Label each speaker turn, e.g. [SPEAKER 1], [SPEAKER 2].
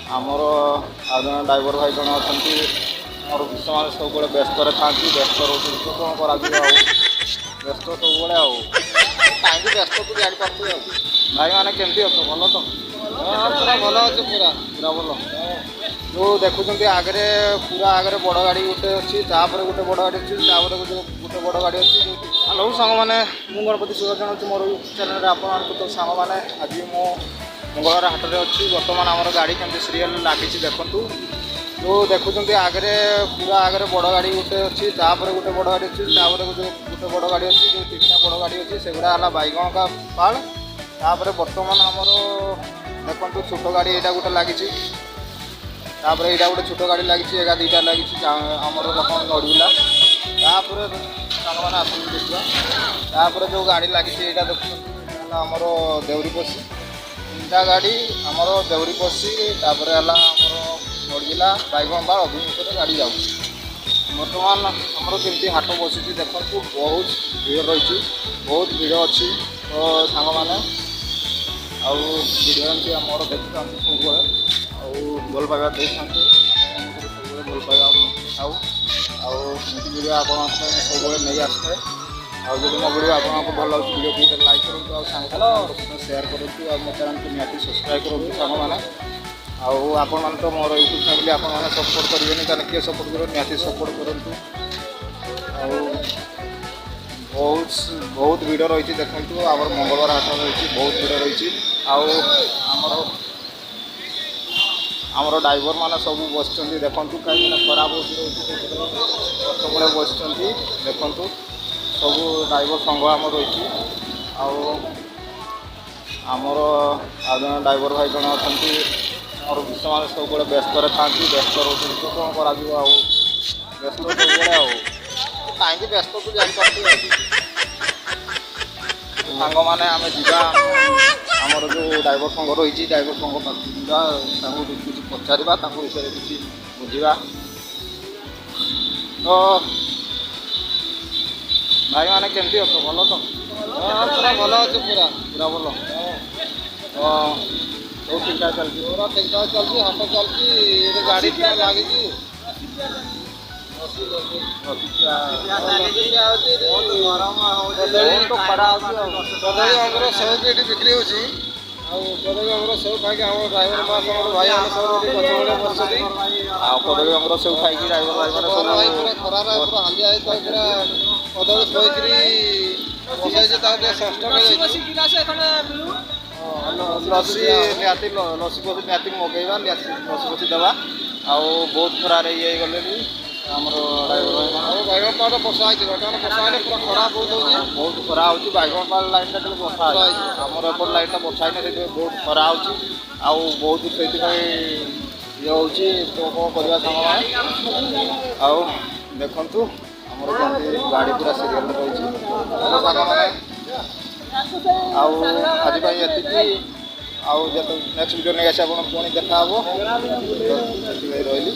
[SPEAKER 1] आमर आ जन ड्राइवर भाई जन अच्छा मोर ସେମାନେ ସବୁବେଳେ ବ୍ୟସ୍ତରେ ଥାନ୍ତି ବ୍ୟସ୍ତ ରହୁଛନ୍ତି ତ କ'ଣ କରାଯିବ ଆଉ ବ୍ୟସ୍ତ ସବୁବେଳେ ଆଉ କାହିଁକି ବ୍ୟସ୍ତ ତୁ ଜାଣିପାରୁଛୁ ଆଉ ଭାଇମାନେ କେମିତି ଅଛ ଭଲ ତ ପୁରା ଭଲ ଅଛି ପୁରା ପୁରା ଭଲ ଯେଉଁ ଦେଖୁଛନ୍ତି ଆଗରେ ପୁରା ଆଗରେ ବଡ଼ ଗାଡ଼ି ଗୋଟେ ଅଛି ତାପରେ ଗୋଟେ ବଡ଼ ଗାଡ଼ି ଅଛି ତାପରେ ଗୋଟେ ବଡ଼ ଗାଡ଼ି ଅଛି ହ୍ୟାଲୋ ସାଙ୍ଗମାନେ ମୁଁ ଗଣପତି ସୁଦର୍ଶନ ଅଛି ମୋର ୟୁଟ୍ୟୁବ୍ ଚ୍ୟାନେଲରେ ଆପଣମାନଙ୍କୁ ତ ସାଙ୍ଗମାନେ ଆଜି ମୁଁ ମଙ୍ଗଳବାର ହାଟରେ ଅଛି ବର୍ତ୍ତମାନ ଆମର ଗାଡ଼ି କେମିତି ସିରିଏଲ୍ ଲାଗିଛି ଦେଖନ୍ତୁ जो देखुं आगे पूरा आगे बड़ गाड़ी गोटे अच्छी तापर गोटे बड़ गाड़ी अच्छी तापर गोटे बड़ गाड़ी अच्छी जो तीन बड़ गाड़ी अच्छी से गुड़ा है बैगण का पाड़ तापर बर्तमान आमर देखो छोट गाड़ी यहाँ गोटे लगी तापर यहाँ गोटे छोट गाड़ी लगी एगा दुईटा लगी आमर नड़गुला तापर सामने आस देखा तापर जो गाड़ी लगी यहाँ देखुं आमर देउरी पशी तीनटा गाड़ी आमर देउरी पशी तापर है आमर नड़गिला बैगण बाड़ अभिमुखे गाड़ी जा बर्तमान आमर केमती हाट बसी देखो बहुत भीड़ रही बहुत भीड़ अच्छी तो सांग मैंने आईडियो आमर देखता सब भल पाइबा देखते सब भल पाइबा आईडियो आप सब नहीं आसए आदि मो वीडियो आपको भल लगे वीडियो को लाइक करूँ सांग सेयार करूँ मो चैनल को निहाती सब्सक्राइब करूँ सांग मैंने आपण मैंने तो मोर यूट्यूब फैमिली आपण मैंने सपोर्ट करेंगे किए सपोर्ट कर निहाती सपोर्ट करूँ बहुत बहुत भीड़ रही देखो आम मंगलवार हाट रही बहुत भीड़ रही आमर ड्राइवर मैंने सब बस देखु कहीं खराब सब बस देखु सब ड्राइवर संघ आम रही आमर आ जन ड्राइवर भाई जन अच्छा मोर ସେମାନେ ସବୁବେଳେ ବ୍ୟସ୍ତରେ ଥାନ୍ତି ବ୍ୟସ୍ତ ରହୁଛନ୍ତି ତ କ'ଣ କରାଯିବ ଆଉ ବ୍ୟସ୍ତ ସବୁବେଳେ ଆଉ କାହିଁକି ବ୍ୟସ୍ତ ତୁ ଜାଣିପାରୁଛୁ ସାଙ୍ଗମାନେ ଆମେ ଯିବା ଆମର ଯେଉଁ ଡ୍ରାଇଭର ସଂଘ ରହିଛି ଡ୍ରାଇଭର ସଂଘ ପାଖକୁ ଯିବା ତାଙ୍କୁ କିଛି ପଚାରିବା ତାଙ୍କ ବିଷୟରେ କିଛି ବୁଝିବା ତ ଭାଇମାନେ କେମିତି ଅଛ ଭଲ ତ ପୁରା ଭଲ ଅଛି ପୁରା ପୁରା ଭଲ सब ठीक ठाक चलती पूरा ठीक ठाक चलती हाथ चलती गाड़ी लगी सेव भी ये बिक्री होती सेव खाई ड्राइवर भाई बसती कदली आमर सेव खाई ड्राइवर भाई खरार पूरा हालिया कदली थोकरी बसाई लसी निहाती लसी पसी निहाती मगेवा लसी पसी देवा आउ बहुत खरार ये गले भी आमर ड्राइवर बैगण पाड़ बसा बर्तमान बसा पूरा खरा बहुत खरा हो बैगण पाड़ लाइन टा बसा आमर एपट लाइन टा बसा बहुत खरा हो बहुत से ये हूँ तो कौन करवा सांग देखु आमर गाड़ी पूरा सीरियल रही आज ये नेक्स्ट वीडियो नहीं आस पुणी देखा रही।